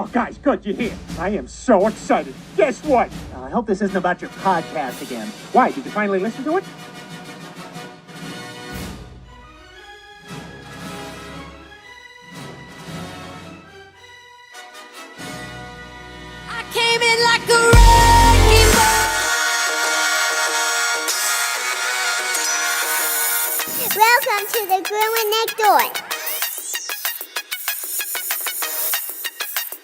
Oh, guys, good, you hear? I am so excited. Guess what? I hope this isn't about your podcast again. Why, did you finally listen to it? I came in like a wrecking ball. Welcome to the groom next door.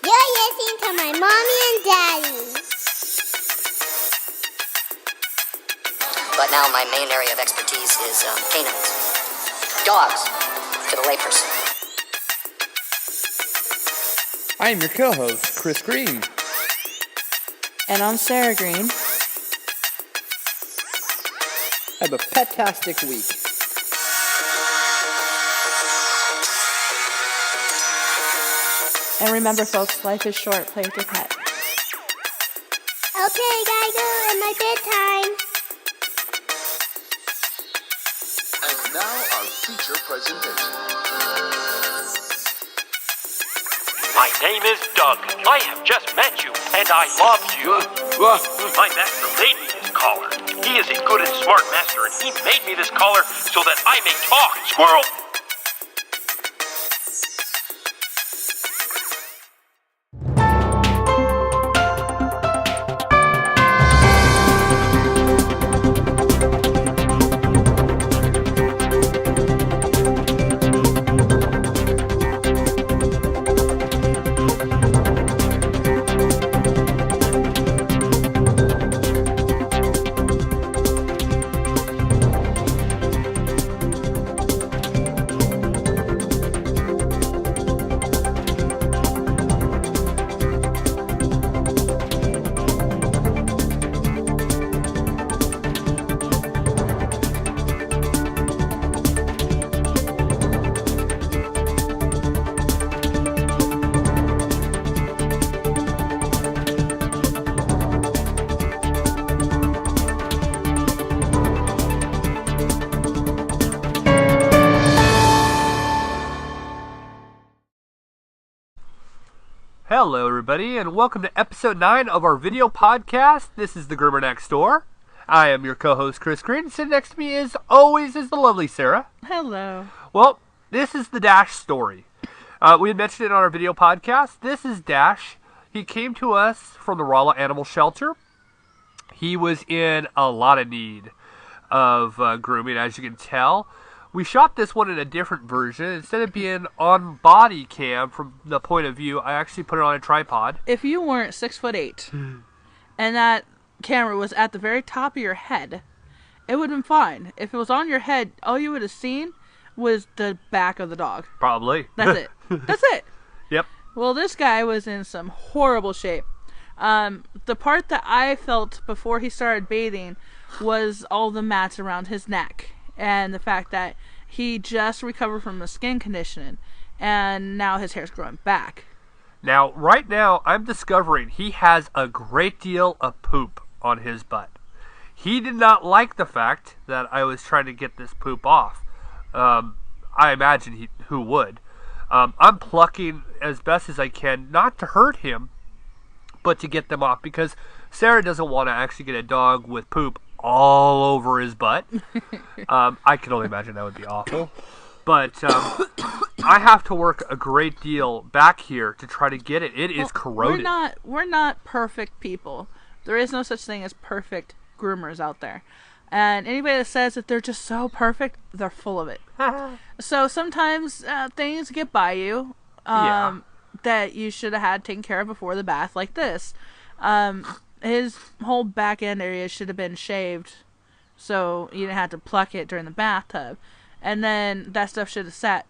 You're listening to my mommy and daddy. But now my main area of expertise is canines. Dogs, to the layperson. I am your co-host, Chris Green. And I'm Sarah Green. Have a pet-tastic week. And remember, folks, life is short. Play with your pet. Okay, gotta go at my bedtime. And now our feature presentation. My name is Doug. I have just met you, and I love you. My master made me this collar. He is a good and smart master, and he made me this collar so that I may talk, squirrel. Hello everybody, and welcome to episode 9 of our video podcast. This is the Groomer Next Door. I am your co-host Chris Green. Sitting next to me as always is the lovely Sarah. Hello. Well, this is the Dash story. We had mentioned it on our video podcast. This is Dash. He came to us from the Rolla Animal Shelter. He was in a lot of need of grooming, as you can tell. We shot this one in a different version. Instead of being on body cam from the point of view, I actually put it on a tripod. If you weren't 6'8", and that camera was at the very top of your head, it would have been fine. If it was on your head, all you would have seen was the back of the dog. Probably. That's it. That's it. Yep. Well, this guy was in some horrible shape. The part that I felt before he started bathing was all the mats around his neck. And the fact that he just recovered from a skin condition, and now his hair's growing back. Now, right now, I'm discovering he has a great deal of poop on his butt. He did not like the fact that I was trying to get this poop off. I imagine who would. I'm plucking as best as I can, not to hurt him, but to get them off, because Sarah doesn't want to actually get a dog with poop all over his butt. I can only imagine that would be awful. But I have to work a great deal back here to try to get it. It is corroded. We're not perfect people. There is no such thing as perfect groomers out there. And anybody that says that they're just so perfect, they're full of it. So sometimes things get by you that you should have had taken care of before the bath, like this. His whole back end area should have been shaved, so you didn't have to pluck it during the bathtub. And then that stuff should have sat.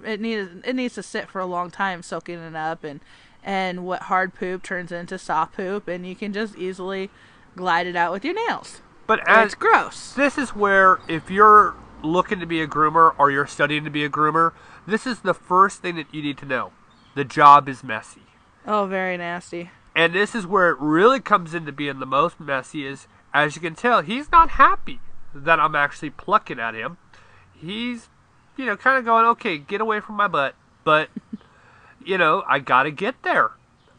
It needs to sit for a long time, soaking it up, and what hard poop turns into soft poop, and you can just easily glide it out with your nails. But it's gross. This is where, if you're looking to be a groomer or you're studying to be a groomer, this is the first thing that you need to know. The job is messy. Oh, very nasty. And this is where it really comes into being the most messy is, as you can tell, he's not happy that I'm actually plucking at him. He's, kind of going, okay, get away from my butt. But, I got to get there.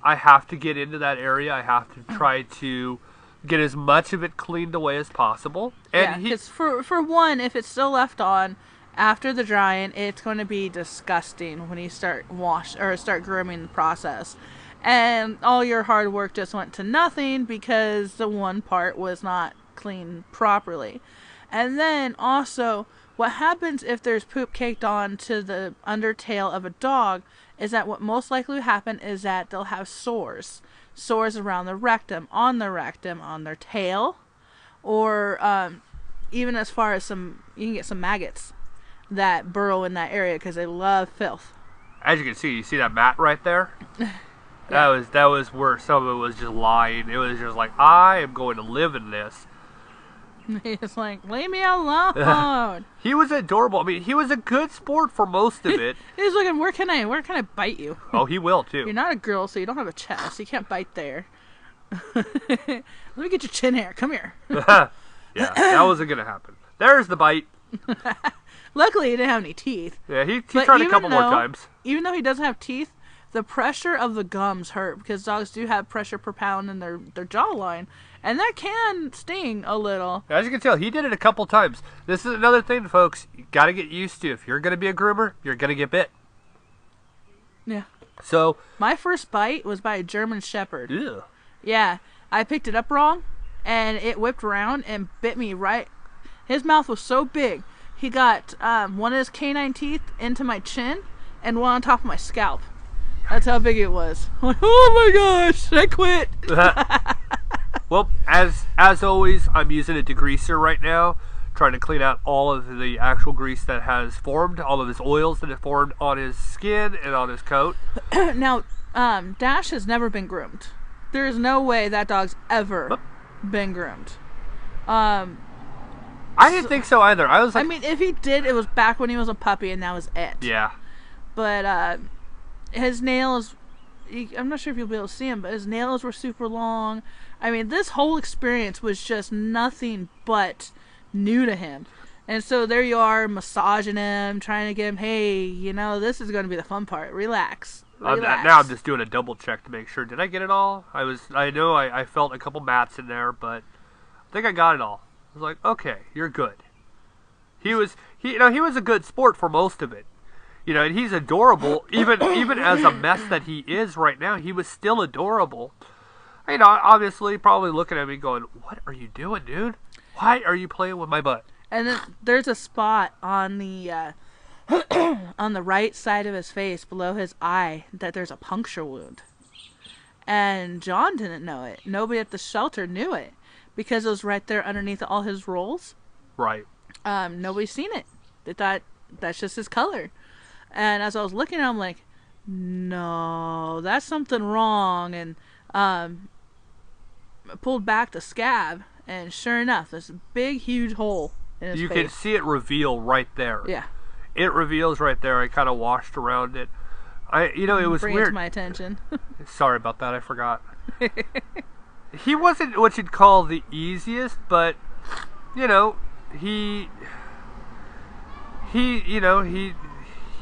I have to get into that area. I have to try to get as much of it cleaned away as possible. And because for one, if it's still left on after the drying, it's going to be disgusting when you start grooming the process. And all your hard work just went to nothing because the one part was not cleaned properly. And then also, what happens if there's poop caked on to the undertail of a dog is that what most likely will happen is that they'll have sores around the rectum, on their tail, or even as far as you can get some maggots that burrow in that area because they love filth. As you can see, that mat right there? Yeah. That was where some of it was just lying. It was just like, I am going to live in this. He's like, leave me alone. He was adorable. I mean, he was a good sport for most of it. He's looking, where can I bite you? Oh, he will too. You're not a girl, so you don't have a chest. You can't bite there. Let me get your chin hair. Come here. Yeah, that wasn't going to happen. There's the bite. Luckily, he didn't have any teeth. Yeah, he tried a couple more times. Even though he doesn't have teeth, the pressure of the gums hurt because dogs do have pressure per pound in their jawline. And that can sting a little. As you can tell, he did it a couple times. This is another thing, folks, you got to get used to. If you're going to be a groomer, you're going to get bit. Yeah. So my first bite was by a German Shepherd. Ew. Yeah. I picked it up wrong, and it whipped around and bit me right. His mouth was so big. He got one of his canine teeth into my chin and one on top of my scalp. That's how big it was. I'm like, oh my gosh, I quit. Well, as always, I'm using a degreaser right now, trying to clean out all of the actual grease that has formed, all of his oils that have formed on his skin and on his coat. Now, Dash has never been groomed. There is no way that dog's ever been groomed. I didn't think so either. I was like, I mean, if he did, it was back when he was a puppy, and that was it. Yeah. But his nails, I'm not sure if you'll be able to see him, but his nails were super long. I mean, this whole experience was just nothing but new to him. And so there you are, massaging him, trying to get him, hey, this is going to be the fun part. Relax. Now I'm just doing a double check to make sure. Did I get it all? I know I felt a couple mats in there, but I think I got it all. I was like, okay, you're good. He was a good sport for most of it. And he's adorable. Even as a mess that he is right now, he was still adorable. Obviously probably looking at me going, what are you doing, dude? Why are you playing with my butt? And then there's a spot on the on the right side of his face below his eye that there's a puncture wound. And John didn't know it. Nobody at the shelter knew it because it was right there underneath all his rolls. Right. Nobody's seen it. They thought that's just his color. And as I was looking at him, I'm like, no, that's something wrong. And I pulled back the scab, and sure enough, there's a big, huge hole in his face. You can see it reveal right there. Yeah. It reveals right there. I kind of washed around it. It was Bring weird. it to my attention. Sorry about that. I forgot. He wasn't what you'd call the easiest, but he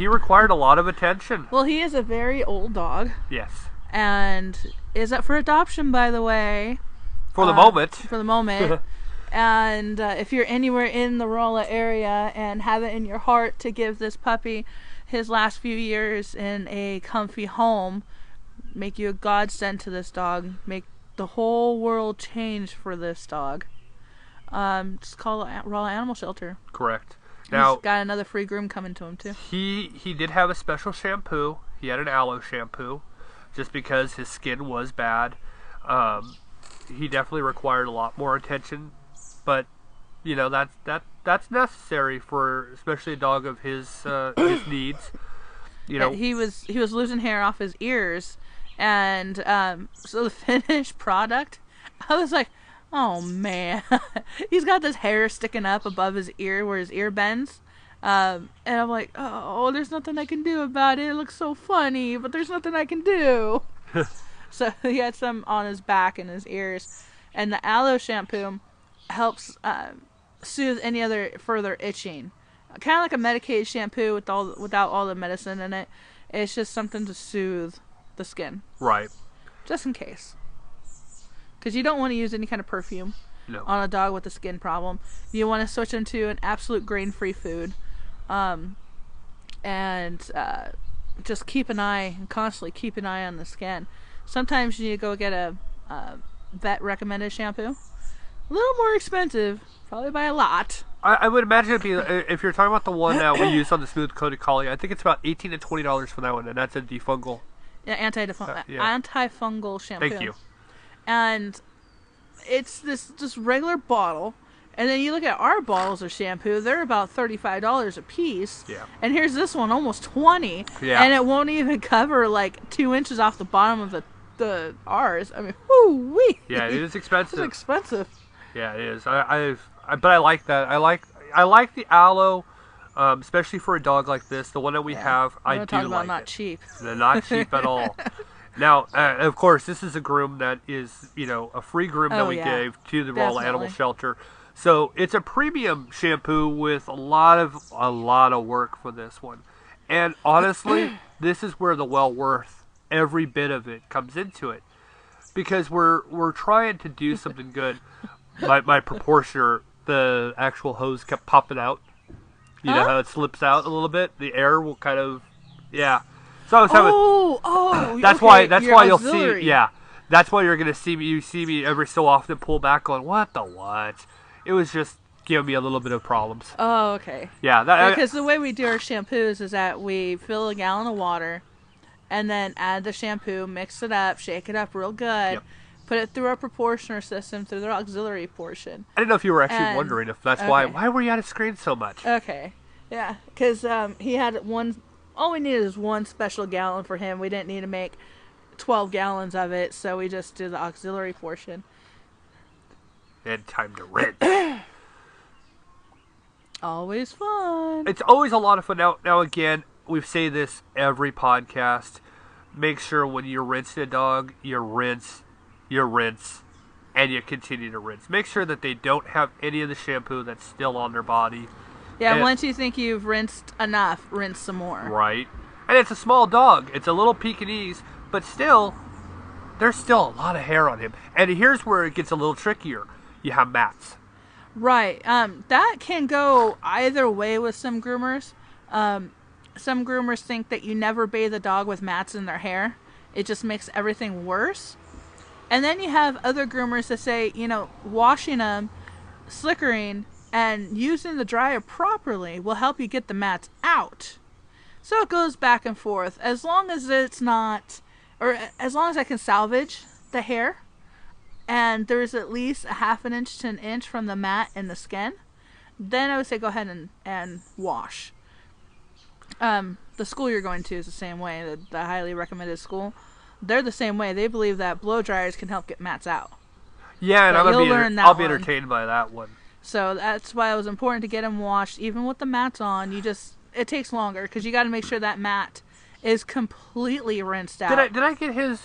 required a lot of attention. Well, he is a very old dog. Yes. And is up for adoption, by the way. For the moment. For the moment. And if you're anywhere in the Rolla area and have it in your heart to give this puppy his last few years in a comfy home, make you a godsend to this dog, make the whole world change for this dog, just call Rolla Animal Shelter. Correct. Now, he's got another free groom coming to him too. He did have a special shampoo. He had an aloe shampoo, just because his skin was bad. He definitely required a lot more attention, but that's necessary for especially a dog of his needs. He was losing hair off his ears, and so the finished product, I was like, oh man, he's got this hair sticking up above his ear where his ear bends. And I'm like, oh, there's nothing I can do about it. It looks so funny, but there's nothing I can do. So he had some on his back and his ears. And the aloe shampoo helps soothe any other further itching. Kind of like a medicated shampoo without all the medicine in it. It's just something to soothe the skin. Right. Just in case. Because you don't want to use any kind of perfume on a dog with a skin problem. You want to switch them to an absolute grain-free food. And just constantly keep an eye on the skin. Sometimes you need to go get a vet-recommended shampoo. A little more expensive, probably by a lot. I would imagine it'd be, if you're talking about the one that we use on the smooth coated collie, I think it's about $18 to $20 for that one, and that's a defungal. Yeah, antifungal shampoo. Thank you. And it's this regular bottle, and then you look at our bottles of shampoo; they're about $35 a piece. Yeah. And here's this one, almost $20. Yeah. And it won't even cover like 2 inches off the bottom of the ours. I mean, whoo-wee. Yeah, it is expensive. It's expensive. Yeah, it is. But I like that. I like the aloe, especially for a dog like this. The one that we have, I do talk about like not it. cheap. They're not cheap at all. Now, of course, this is a groom that is, a free groom that we gave to the Rolla Animal Shelter. So it's a premium shampoo with a lot of work for this one. And honestly, this is where the well worth every bit of it comes into it, because we're trying to do something good. My proportioner, the actual hose kept popping out. You know how it slips out a little bit? The air will kind of, So I was having. That's why you'll see. Yeah, that's why you're gonna see me. You see me every so often pull back on what the what. It was just giving me a little bit of problems. Oh, okay. Yeah, because the way we do our shampoos is that we fill a gallon of water, and then add the shampoo, mix it up, shake it up real good. Yep. Put it through our proportioner system, through the auxiliary portion. I didn't know if you were actually wondering if that's why. Why were you out of screen so much? Okay. Yeah, because he had one. All we needed is one special gallon for him. We didn't need to make 12 gallons of it, so we just did the auxiliary portion. And time to rinse. Always fun. It's always a lot of fun. Now again, we say this every podcast. Make sure when you're rinsing a dog, you rinse, and you continue to rinse. Make sure that they don't have any of the shampoo that's still on their body. Yeah, once you think you've rinsed enough, rinse some more. Right. And it's a small dog. It's a little Pekingese, but still, there's still a lot of hair on him. And here's where it gets a little trickier. You have mats. Right. That can go either way with some groomers. Some groomers think that you never bathe a dog with mats in their hair. It just makes everything worse. And then you have other groomers that say, washing them, slickering, and using the dryer properly will help you get the mats out. So it goes back and forth. As long as it's not, or as long as I can salvage the hair, and there's at least a half an inch to an inch from the mat and the skin, then I would say go ahead and wash. The school you're going to is the same way, the highly recommended school. They're the same way. They believe that blow dryers can help get mats out. Yeah, and I'll be entertained by that one. So that's why it was important to get them washed, even with the mats on. It takes longer because you got to make sure that mat is completely rinsed out. Did I get his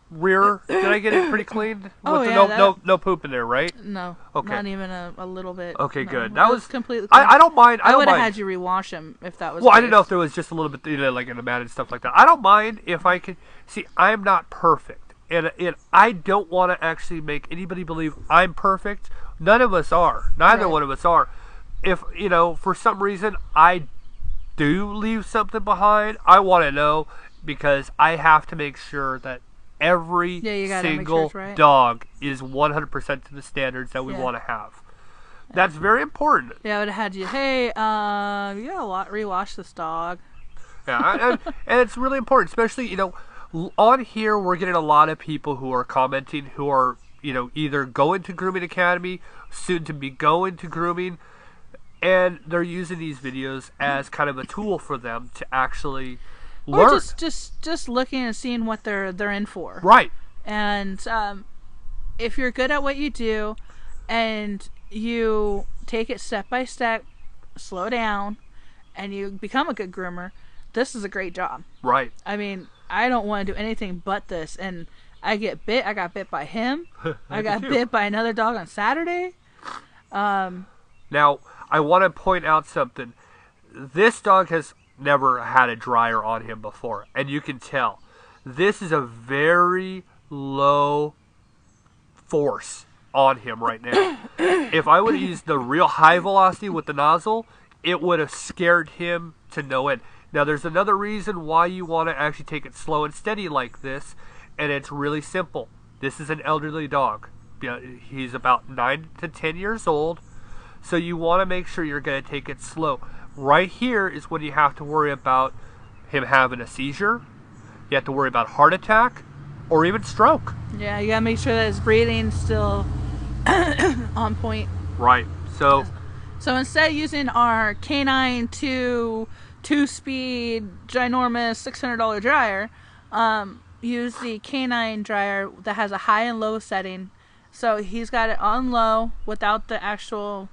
rear? Did I get it pretty clean? No poop in there, right? No. Okay. Not even a little bit. Okay, no. good. That was completely clean. I don't mind. I would have had you rewash them if that was. Well, I didn't know if there was just a little bit, like in the mat and stuff like that. I don't mind if I could. See, I'm not perfect. And I don't want to actually make anybody believe I'm perfect. None of us are. Neither one of us are. If, for some reason I do leave something behind, I want to know, because I have to make sure that every single dog is 100% to the standards that we want to have. That's very important. Yeah, I would have had you, hey, you gotta rewash this dog. Yeah, and it's really important, especially, on here, we're getting a lot of people who are commenting who are, either going to Grooming Academy, soon to be going to grooming, and they're using these videos as kind of a tool for them to actually learn. Or just looking and seeing what they're in for. Right. And if you're good at what you do, and you take it step by step, slow down, and you become a good groomer, this is a great job. Right. I mean, I don't want to do anything but this, and I got bit by him. I got bit by another dog on Saturday. Now, I want to point out something. This dog has never had a dryer on him before. And you can tell. This is a very low force on him right now. If I would have used the real high velocity with the nozzle, it would have scared him to no end. Now, there's another reason why you want to actually take it slow and steady like this, and it's really simple. This is an elderly dog. He's about 9 to 10 years old, so you want to make sure you're going to take it slow. Right here is when you have to worry about him having a seizure. You have to worry about heart attack or even stroke. Yeah, you gotta make sure that his breathing's still on point. Right. So instead of using our Canine 2-speed ginormous $600 dryer, use the Canine dryer that has a high and low setting. So he's got it on low without the actual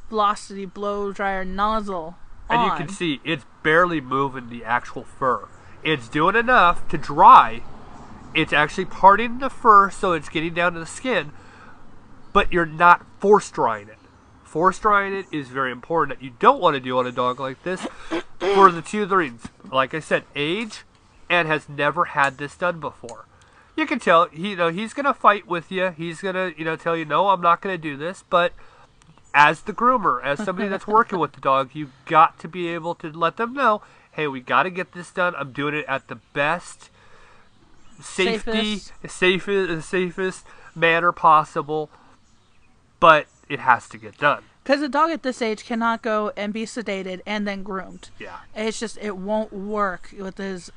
velocity blow dryer nozzle on. And you can see it's barely moving the actual fur. It's doing enough to dry. It's actually parting the fur, so it's getting down to the skin, but you're not force drying it. Force drying it is very important that you don't want to do on a dog like this for the two reasons. Like I said, age, and has never had this done before. You can tell he's gonna fight with you. He's gonna tell you, no, I'm not gonna do this. But as the groomer, as somebody that's working with the dog, you've got to be able to let them know, hey, we got to get this done. I'm doing it at the best safest manner possible, but it has to get done. Because a dog at this age cannot go and be sedated and then groomed. Yeah. It's just, it won't work with his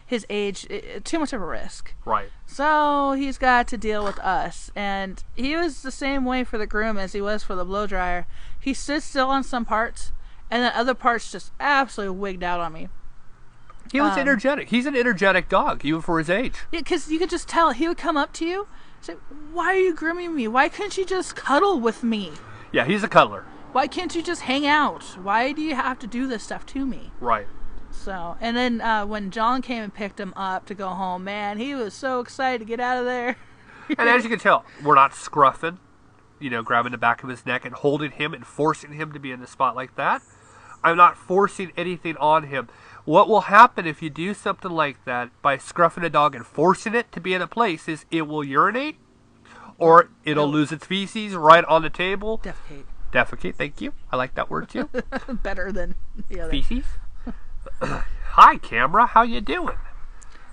his age. Too much of a risk. Right. So he's got to deal with us. And he was the same way for the groom as he was for the blow dryer. He stood still on some parts, and then other parts just absolutely wigged out on me. He was energetic. He's an energetic dog, even for his age. Yeah, because you could just tell. He would come up to you, say, why are you grooming me? Why couldn't you just cuddle with me? Yeah, he's a cuddler. Why can't you just hang out? Why do you have to do this stuff to me? Right. So, and then when John came and picked him up to go home, man, he was so excited to get out of there. And as you can tell, we're not scruffing, grabbing the back of his neck and holding him and forcing him to be in the spot like that. I'm not forcing anything on him. What will happen if you do something like that by scruffing a dog and forcing it to be in a place is it will urinate, or it'll lose its feces right on the table. Defecate. Defecate, thank you. I like that word too. Better than the other. Feces? Hi, camera. How you doing?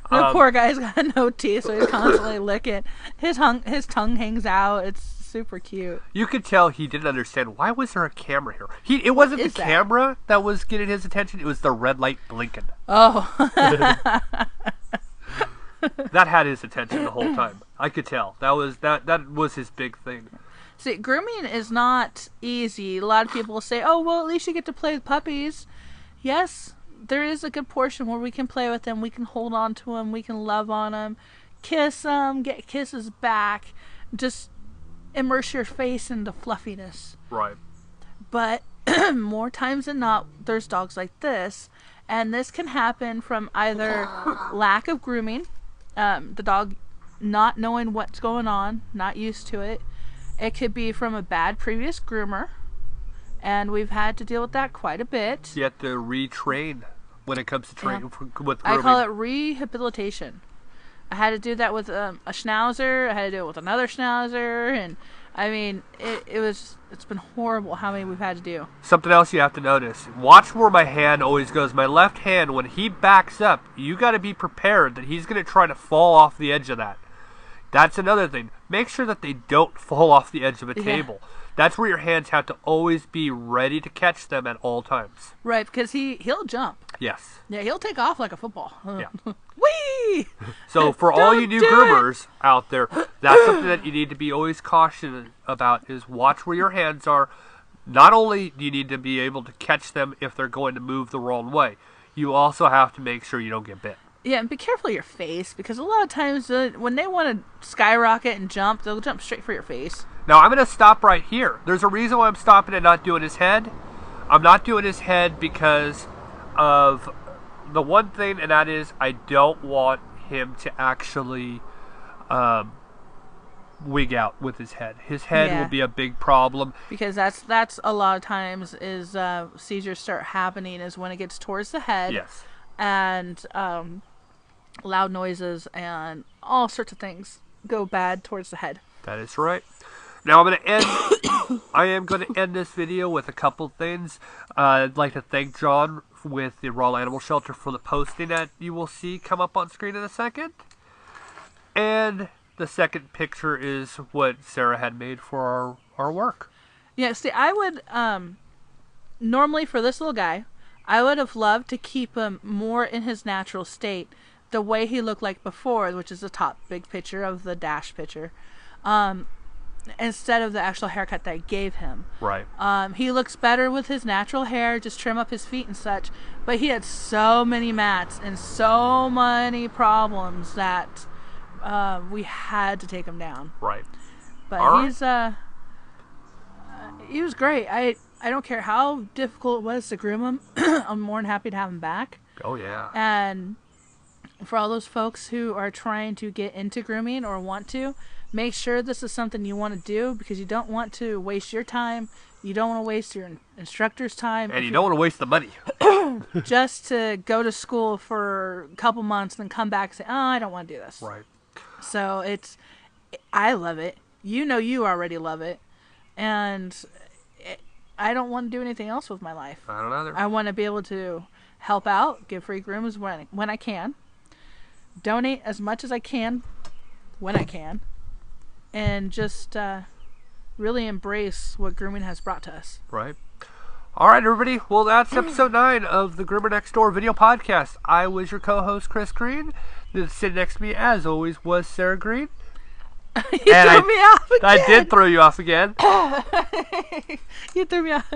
The poor guy's got no teeth, so he's constantly licking. His tongue hangs out. It's super cute. You could tell he didn't understand, why was there a camera here? It wasn't the camera that was getting his attention. It was the red light blinking. Oh. That had his attention the whole time. I could tell. That was his big thing. See, grooming is not easy. A lot of people say, oh, well, at least you get to play with puppies. Yes, there is a good portion where we can play with them. We can hold on to them. We can love on them. Kiss them. Get kisses back. Just immerse your face into fluffiness. Right. But more times than not, there's dogs like this. And this can happen from either lack of grooming, the dog not knowing what's going on, not used to it. It could be from a bad previous groomer, and we've had to deal with that quite a bit. You have to retrain when it comes to training with grooming. I call it rehabilitation. I had to do that with a schnauzer. I had to do it with another schnauzer, and I mean, it's been horrible how many we've had to do. Something else you have to notice. Watch where my hand always goes. My left hand, when he backs up, you got to be prepared that he's going to try to fall off the edge of that. That's another thing. Make sure that they don't fall off the edge of a table. That's where your hands have to always be ready to catch them at all times. Right, because he'll jump. Yes. Yeah, he'll take off like a football. Yeah. Whee! So for all you new groomers out there, that's something that you need to be always cautious about, is watch where your hands are. Not only do you need to be able to catch them if they're going to move the wrong way, you also have to make sure you don't get bit. Yeah, and be careful of your face, because a lot of times when they want to skyrocket and jump, they'll jump straight for your face. Now, I'm going to stop right here. There's a reason why I'm stopping and not doing his head. I'm not doing his head because of the one thing, and that is I don't want him to actually wig out with his head. His head Yeah. will be a big problem. Because that's a lot of times is seizures start happening is when it gets towards the head. Yes. And loud noises and all sorts of things go bad towards the head. That is right. Now I am going to end this video with a couple things. I'd like to thank John with the Rolla Animal Shelter for the posting that you will see come up on screen in a second. And the second picture is what Sarah had made for our work. Yeah, see, I would, normally for this little guy, I would have loved to keep him more in his natural state, the way he looked like before, which is the top big picture of the dash picture, instead of the actual haircut that I gave him. Right. He looks better with his natural hair, just trim up his feet and such, but he had so many mats and so many problems that we had to take him down. Right. But All right. he's he was great. I don't care how difficult it was to groom him. I'm more than happy to have him back. Oh yeah. And for all those folks who are trying to get into grooming or want to, make sure this is something you want to do, because you don't want to waste your time. You don't want to waste your instructor's time. And you don't want to waste the money. Just to go to school for a couple months and then come back and say, oh, I don't want to do this. Right. So I love it. You know you already love it. And I don't want to do anything else with my life. I don't either. I want to be able to help out, give free grooms when I can, donate as much as I can when I can, and just really embrace what grooming has brought to us. Right. All right, everybody. Well, that's episode 9 of the Groomer Next Door video podcast. I was your co-host, Chris Green. Sitting next to me, as always, was Sarah Green. You threw me off again. I did throw you off again. You threw me off.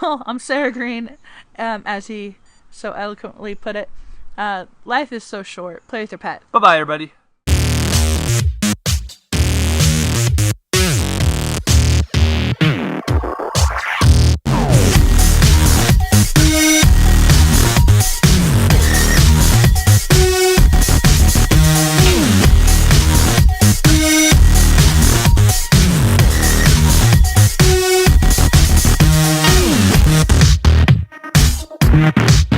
Well, I'm Sarah Green, as he so eloquently put it. Life is so short. Play with your pet. Bye-bye, everybody. We'll be right back.